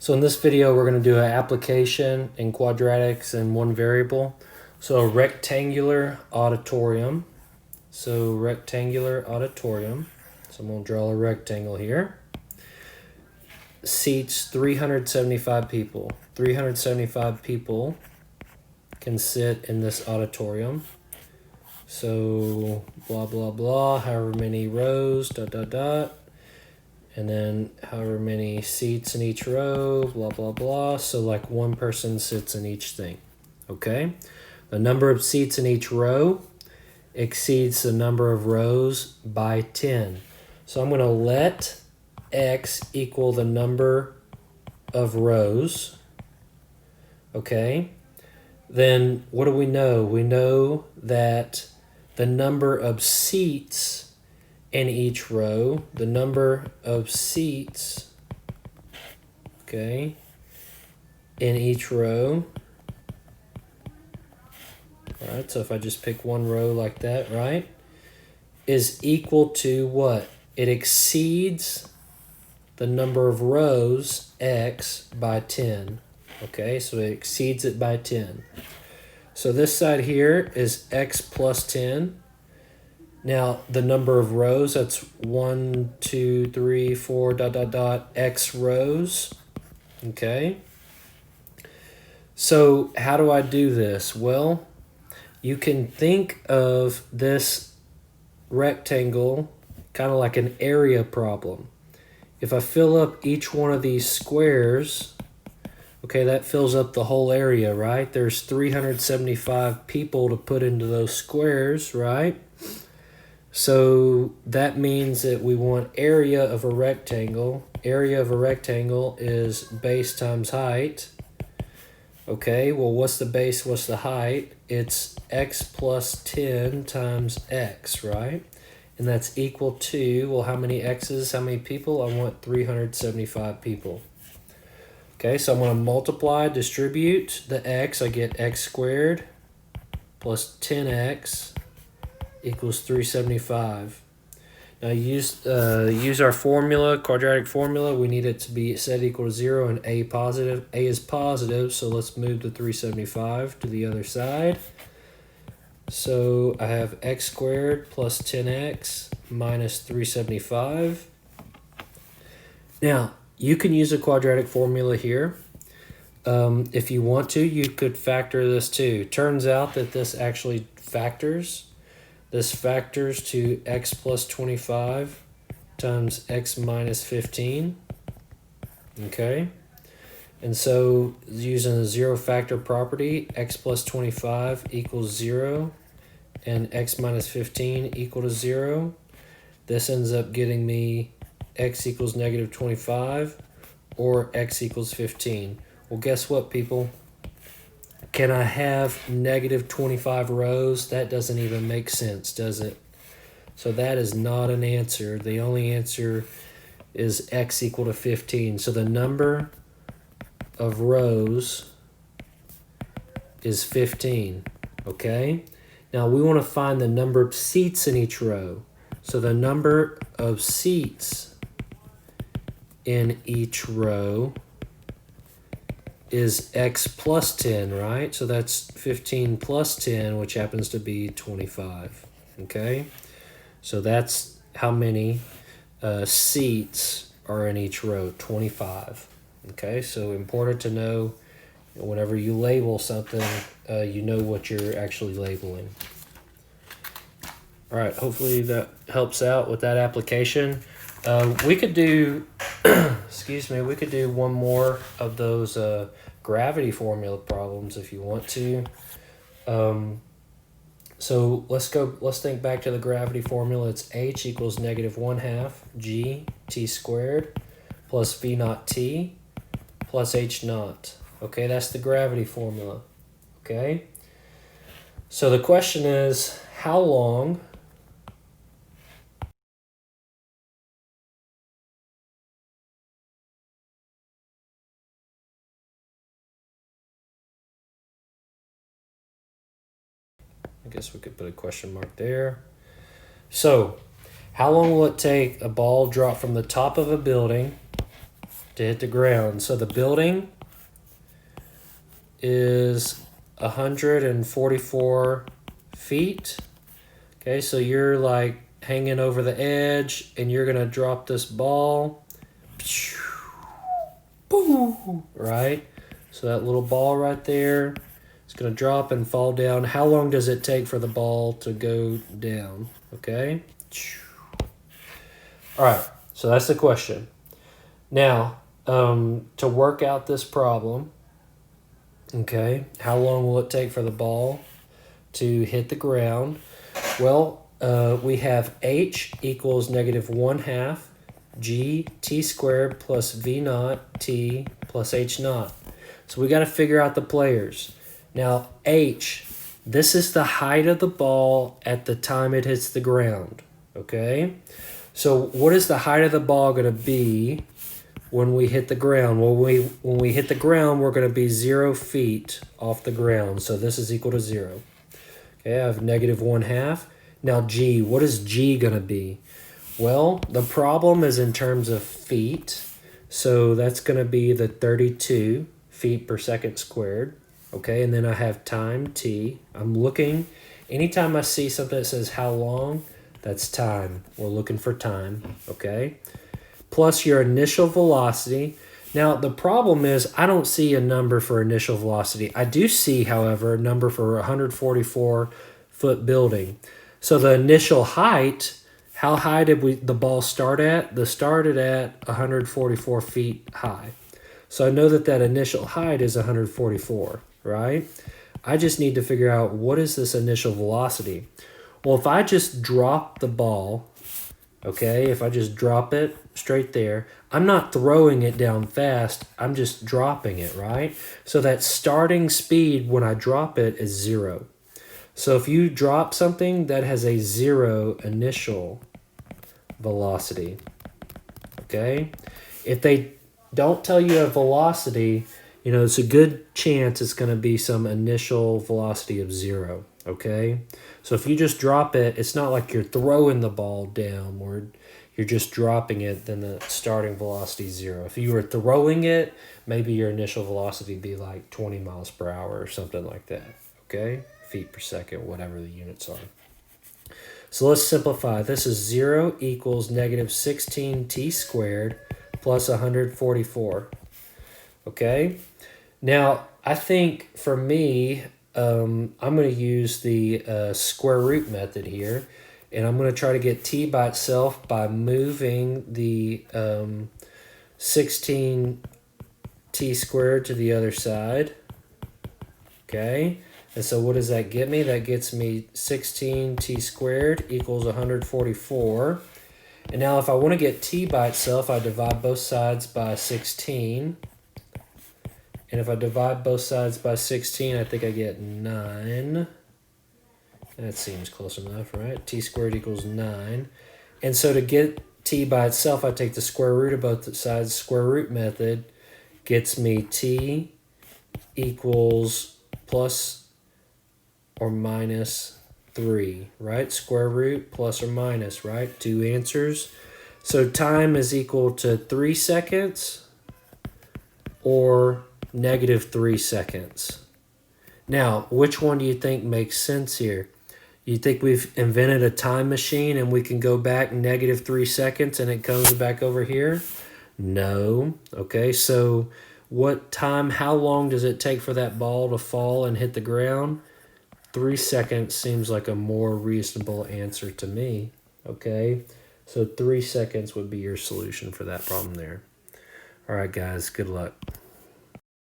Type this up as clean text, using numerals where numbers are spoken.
So in this video, we're going to do an application in quadratics in one variable. So a rectangular auditorium. So rectangular auditorium. So I'm going to draw a rectangle here. Seats 375 people. 375 people can sit in this auditorium. So blah, blah, blah, however many rows, dot, dot, dot. And then however many seats in each row, blah, blah, blah. So like one person sits in each thing, okay? The number of seats in each row exceeds the number of rows by 10. So I'm going to let x equal the number of rows, okay? Then what do we know? We know that the number of seats in each row, the number of seats, okay, in each row. All right, so if I just pick one row like that, right, is equal to what? It exceeds the number of rows, x, by 10. Okay, so it exceeds it by 10. So this side here is x plus 10. Now, the number of rows, that's 1, 2, 3, 4, dot, dot, dot, x rows, okay? So how do I do this? Well, you can think of this rectangle kind of like an area problem. If I fill up each one of these squares, okay, that fills up the whole area, right? There's 375 people to put into those squares, right? So that means that we want area of a rectangle. Area of a rectangle is base times height. Okay, well, what's the base? What's the height? It's x plus 10 times x, right? And that's equal to, well, how many x's? How many people? I want 375 people. Okay, so I'm going to multiply, distribute the x. I get x squared plus 10x equals 375. Now use our formula, quadratic formula. We need it to be set equal to 0 and a positive. A is positive, so let's move the 375 to the other side. So I have x squared plus 10x minus 375. Now, you can use a quadratic formula here. If you want to, you could factor this too. Turns out that this actually factors. This factors to x plus 25 times x minus 15, okay? And so using the zero factor property, x plus 25 equals 0 and x minus 15 equal to 0. This ends up getting me x equals negative 25 or x equals 15. Well, guess what, people? Can I have negative 25 rows? That doesn't even make sense, does it? So that is not an answer. The only answer is x equal to 15. So the number of rows is 15, okay? Now we want to find the number of seats in each row. So the number of seats in each row is x plus 10, right? So that's 15 plus 10, which happens to be 25, okay? So that's how many seats are in each row, 25, okay? So important to know whenever you label something, you know what you're actually labeling. All right, hopefully that helps out with that application. We could do, excuse me, we could do one more of those gravity formula problems if you want to. So let's think back to the gravity formula. It's h equals negative 1/2 g t squared plus v naught t plus h naught. Okay, that's the gravity formula. Okay, so the question is, how long I guess we could put a question mark there. So, how long will it take a ball drop from the top of a building to hit the ground. So the building is 144 feet. Okay, so you're like hanging over the edge and you're gonna drop this ball. Boom! Right? So that little ball right there is gonna drop and fall down. How long does it take for the ball to go down? Okay. All right, so that's the question. Now, to work out this problem, okay, how long will it take for the ball to hit the ground? Well, we have h equals -1/2 g t squared plus v naught t plus h naught. So we got to figure out the players. Now, h, this is the height of the ball at the time it hits the ground, okay? So what is the height of the ball going to be when we hit the ground? Well, when we hit the ground, we're going to be 0 feet off the ground. So this is equal to 0. Okay, I have -1/2. Now g, what is g going to be? Well, the problem is in terms of feet. So that's going to be the 32 feet per second squared. Okay, and then I have time, t. I'm looking, anytime I see something that says how long, that's time. We're looking for time, okay? Plus your initial velocity. Now, the problem is I don't see a number for initial velocity. I do see, however, a number for a 144-foot building. So the initial height, how high did the ball start at? The started at 144 feet high. So I know that that initial height is 144, right? I just need to figure out what is this initial velocity. Well, if I just drop the ball, okay, if I just drop it straight there, I'm not throwing it down fast, I'm just dropping it, right? So that starting speed when I drop it is 0. So if you drop something that has a 0 initial velocity, okay? If they don't tell you a velocity, you know, it's a good chance it's going to be some initial velocity of 0, okay? So if you just drop it, it's not like you're throwing the ball downward. You're just dropping it, then the starting velocity is 0. If you were throwing it, maybe your initial velocity would be like 20 miles per hour or something like that, okay? Feet per second, whatever the units are. So let's simplify. This is 0 equals -16t squared plus 144, okay? Now, I think for me, I'm going to use the square root method here, and I'm going to try to get t by itself by moving the 16t squared to the other side, okay? And so what does that get me? That gets me 16t squared equals 144. And now if I want to get t by itself, I divide both sides by 16. And if I divide both sides by 16, I think I get 9. That seems close enough, right? T squared equals 9. And so to get t by itself, I take the square root of both sides. Square root method gets me t equals plus or minus 3, right? Square root plus or minus, right? 2 answers. So time is equal to 3 seconds or -3 seconds. Now, which one do you think makes sense here? You think we've invented a time machine and we can go back -3 seconds and it comes back over here? No. Okay, so what time, how long does it take for that ball to fall and hit the ground? 3 seconds seems like a more reasonable answer to me. Okay, so 3 seconds would be your solution for that problem there. All right, guys, good luck.